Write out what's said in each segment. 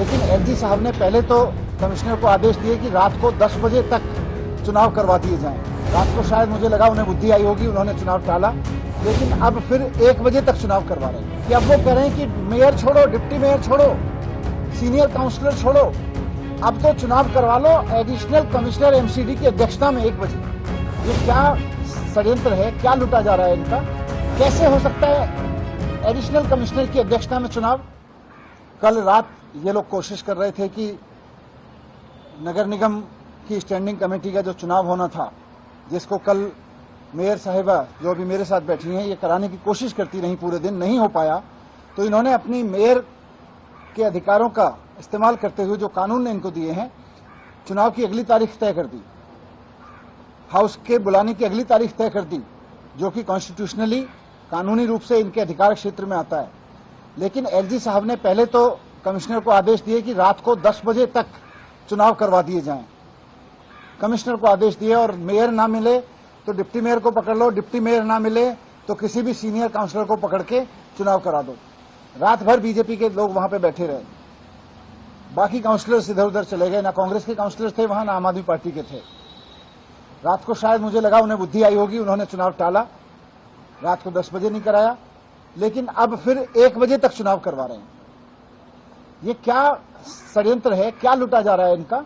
लेकिन एलजी साहब ने पहले तो कमिश्नर को आदेश दिए कि रात को 10 बजे तक चुनाव करवा दिए जाएं। रात को शायद मुझे लगा उन्हें बुद्धि आई होगी, उन्होंने चुनाव टाला, लेकिन अब फिर 1 बजे तक चुनाव करवा रहे हैं। कि अब वो कह रहे हैं कि मेयर छोड़ो, डिप्टी मेयर छोड़ो, सीनियर काउंसलर छोड़ो, अब तो चुनाव करवा लो एडिशनल कमिश्नर एमसीडी की अध्यक्षता में 1 बजे। ये क्या षड्यंत्र है, क्या लूटा जा रहा है इनका? कैसे हो सकता है एडिशनल कमिश्नर की अध्यक्षता में चुनाव? कल रात ये लोग कोशिश कर रहे थे कि नगर निगम की स्टैंडिंग कमेटी का जो चुनाव होना था, जिसको कल मेयर साहिबा जो अभी मेरे साथ बैठी हैं, ये कराने की कोशिश करती रही, पूरे दिन नहीं हो पाया, तो इन्होंने अपनी मेयर के अधिकारों का इस्तेमाल करते हुए जो कानून ने इनको दिए हैं, चुनाव की अगली तारीख तय कर दी, हाउस के बुलाने की अगली तारीख तय कर दी, जो कि कॉन्स्टिट्यूशनली कानूनी रूप से इनके अधिकार क्षेत्र में आता है। लेकिन एलजी साहब ने पहले तो कमिश्नर को आदेश दिए कि रात को 10 बजे तक चुनाव करवा दिए जाएं। कमिश्नर को आदेश दिए और मेयर ना मिले तो डिप्टी मेयर को पकड़ लो, डिप्टी मेयर ना मिले तो किसी भी सीनियर काउंसलर को पकड़ के चुनाव करा दो। रात भर बीजेपी के लोग वहां पे बैठे रहे, बाकी काउंसलर्स इधर उधर चले गए, ना कांग्रेस के काउंसलर्स थे वहां, ना आम आदमी पार्टी के थे। रात को शायद मुझे लगा उन्हें बुद्धि आई होगी, उन्होंने चुनाव टाला, रात को 10 बजे नहीं कराया, लेकिन अब फिर 1 बजे तक चुनाव करवा रहे हैं। ये क्या षड्यंत्र है, क्या लूटा जा रहा है इनका?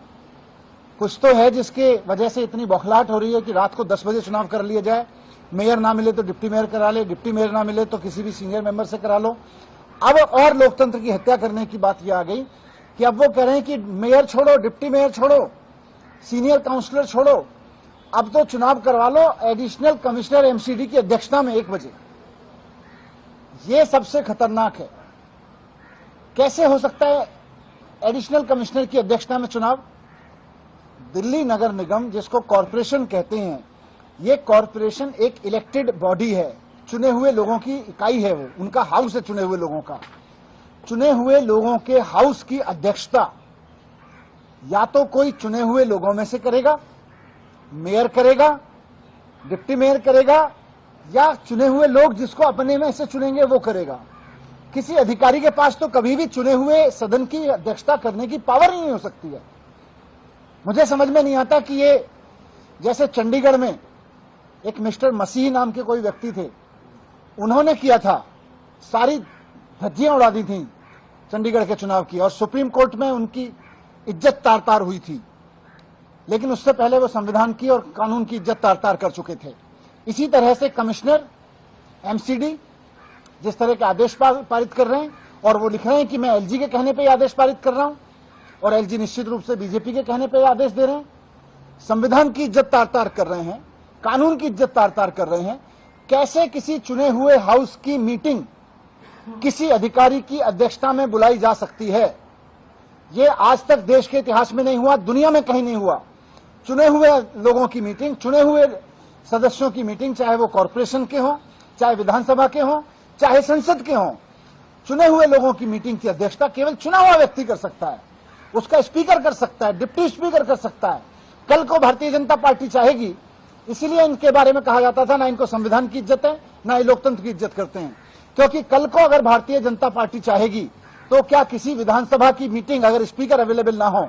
कुछ तो है जिसके वजह से इतनी बौखलाहट हो रही है कि रात को 10 बजे चुनाव कर लिया जाए, मेयर ना मिले तो डिप्टी मेयर करा ले, डिप्टी मेयर ना मिले तो किसी भी सीनियर मेंबर से करा लो। अब और लोकतंत्र की हत्या करने की बात यह आ गई कि अब वो कह रहे हैं कि मेयर छोड़ो, डिप्टी मेयर छोड़ो, सीनियर काउंसलर छोड़ो, अब तो चुनाव करवा लो एडिशनल कमिश्नर एमसीडी की अध्यक्षता में 1 बजे। ये सबसे खतरनाक है। कैसे हो सकता है एडिशनल कमिश्नर की अध्यक्षता में चुनाव? दिल्ली नगर निगम, जिसको कॉरपोरेशन कहते हैं, ये कॉरपोरेशन एक इलेक्टेड बॉडी है, चुने हुए लोगों की इकाई है, वो उनका हाउस है, चुने हुए लोगों का। चुने हुए लोगों के हाउस की अध्यक्षता या तो कोई चुने हुए लोगों में से करेगा, मेयर करेगा, डिप्टी मेयर करेगा, या चुने हुए लोग जिसको अपने में से चुनेंगे वो करेगा। किसी अधिकारी के पास तो कभी भी चुने हुए सदन की अध्यक्षता करने की पावर ही नहीं हो सकती है। मुझे समझ में नहीं आता कि ये जैसे चंडीगढ़ में एक मिस्टर मसीह नाम के कोई व्यक्ति थे, उन्होंने किया था, सारी धज्जियां उड़ा दी थी चंडीगढ़ के चुनाव की, और सुप्रीम कोर्ट में उनकी इज्जत तार तार हुई थी, लेकिन उससे पहले वो संविधान की और कानून की इज्जत तार तार कर चुके थे। इसी तरह से कमिश्नर एमसीडी जिस तरह के आदेश पारित कर रहे हैं, और वो लिख रहे हैं कि मैं एलजी के कहने पे ये आदेश पारित कर रहा हूं, और एलजी निश्चित रूप से बीजेपी के कहने पे आदेश दे रहे हैं। संविधान की इज्जत तार तार कर रहे हैं, कानून की इज्जत तार तार कर रहे हैं। कैसे किसी चुने हुए हाउस की मीटिंग किसी अधिकारी की अध्यक्षता में बुलाई जा सकती है? ये आज तक देश के इतिहास में नहीं हुआ, दुनिया में कहीं नहीं हुआ। चुने हुए लोगों की मीटिंग, चुने हुए सदस्यों की मीटिंग, चाहे वो कॉरपोरेशन के हों, चाहे विधानसभा के हों, चाहे संसद के हों, चुने हुए लोगों की मीटिंग की अध्यक्षता केवल चुना हुआ व्यक्ति कर सकता है। उसका स्पीकर कर सकता है, डिप्टी स्पीकर कर सकता है। कल को भारतीय जनता पार्टी चाहेगी, इसीलिए इनके बारे में कहा जाता था ना इनको संविधान की इज्जत है, ना ये लोकतंत्र की इज्जत करते हैं, क्योंकि कल को अगर भारतीय जनता पार्टी चाहेगी तो क्या किसी विधानसभा की मीटिंग अगर स्पीकर अवेलेबल ना हो,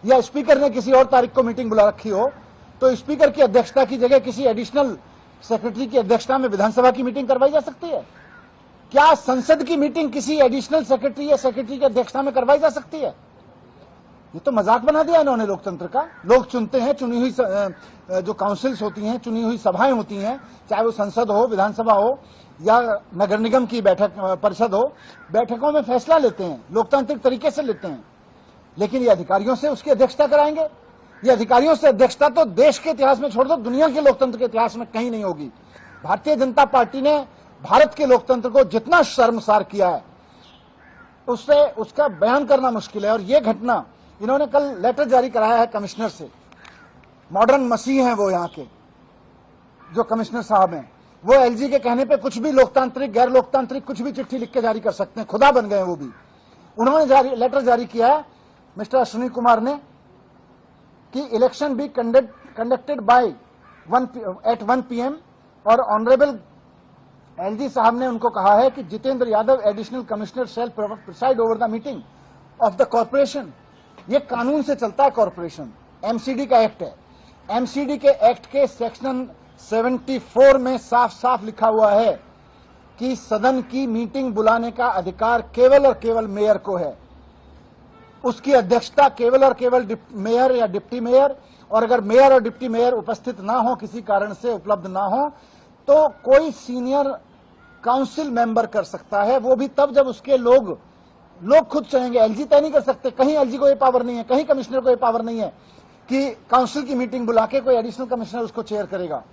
या स्पीकर ने किसी और तारीख को मीटिंग बुला रखी हो, तो स्पीकर की अध्यक्षता की जगह किसी एडिशनल सेक्रेटरी की अध्यक्षता में विधानसभा की मीटिंग करवाई जा सकती है? क्या संसद की मीटिंग किसी एडिशनल सेक्रेटरी या सेक्रेटरी की अध्यक्षता में करवाई जा सकती है? ये तो मजाक बना दिया इन्होंने लोकतंत्र का। लोग चुनते हैं, चुनी हुई जो काउंसिल्स होती हैं, चुनी हुई सभाएं होती हैं, चाहे वो संसद हो, विधानसभा हो, या नगर निगम की बैठक परिषद हो, बैठकों में फैसला लेते हैं, लोकतांत्रिक तरीके से लेते हैं। लेकिन ये अधिकारियों से उसकी अध्यक्षता कराएंगे? ये अधिकारियों से अध्यक्षता तो देश के इतिहास में छोड़ दो, दुनिया के लोकतंत्र के इतिहास में कहीं नहीं होगी। भारतीय जनता पार्टी ने भारत के लोकतंत्र को जितना शर्मसार किया है, उससे उसका बयान करना मुश्किल है। और ये घटना, इन्होंने कल लेटर जारी कराया है कमिश्नर से, मॉडर्न मसीह हैं वो, यहाँ के जो कमिश्नर साहब हैं, वो एलजी के कहने पे कुछ भी लोकतांत्रिक, गैर लोकतांत्रिक कुछ भी चिट्ठी लिख के जारी कर सकते हैं, खुदा बन गए वो भी। उन्होंने लेटर जारी किया है मिस्टर अश्विनी कुमार ने कि election be conducted by 1 PM, और ऑनरेबल एलजी साहब ने उनको कहा है कि Jitendra Yadav additional commissioner shall preside over the meeting, of the corporation. ये कानून से चलता है कॉर्पोरेशन, एमसीडी का एक्ट है। एमसीडी के एक्ट के सेक्शन 74 में साफ साफ लिखा हुआ है कि सदन की मीटिंग बुलाने का अधिकार केवल और केवल मेयर को है। उसकी अध्यक्षता केवल और केवल मेयर या डिप्टी मेयर, और अगर मेयर और डिप्टी मेयर उपस्थित ना हो, किसी कारण से उपलब्ध ना हो, तो कोई सीनियर काउंसिल मेंबर कर सकता है। वो भी तब जब उसके लोग खुद चाहेंगे। एलजी तय नहीं कर सकते, कहीं एलजी को ये पावर नहीं है, कहीं कमिश्नर को ये पावर नहीं है कि काउंसिल की मीटिंग बुला के कोई एडिशनल कमिश्नर उसको चेयर करेगा।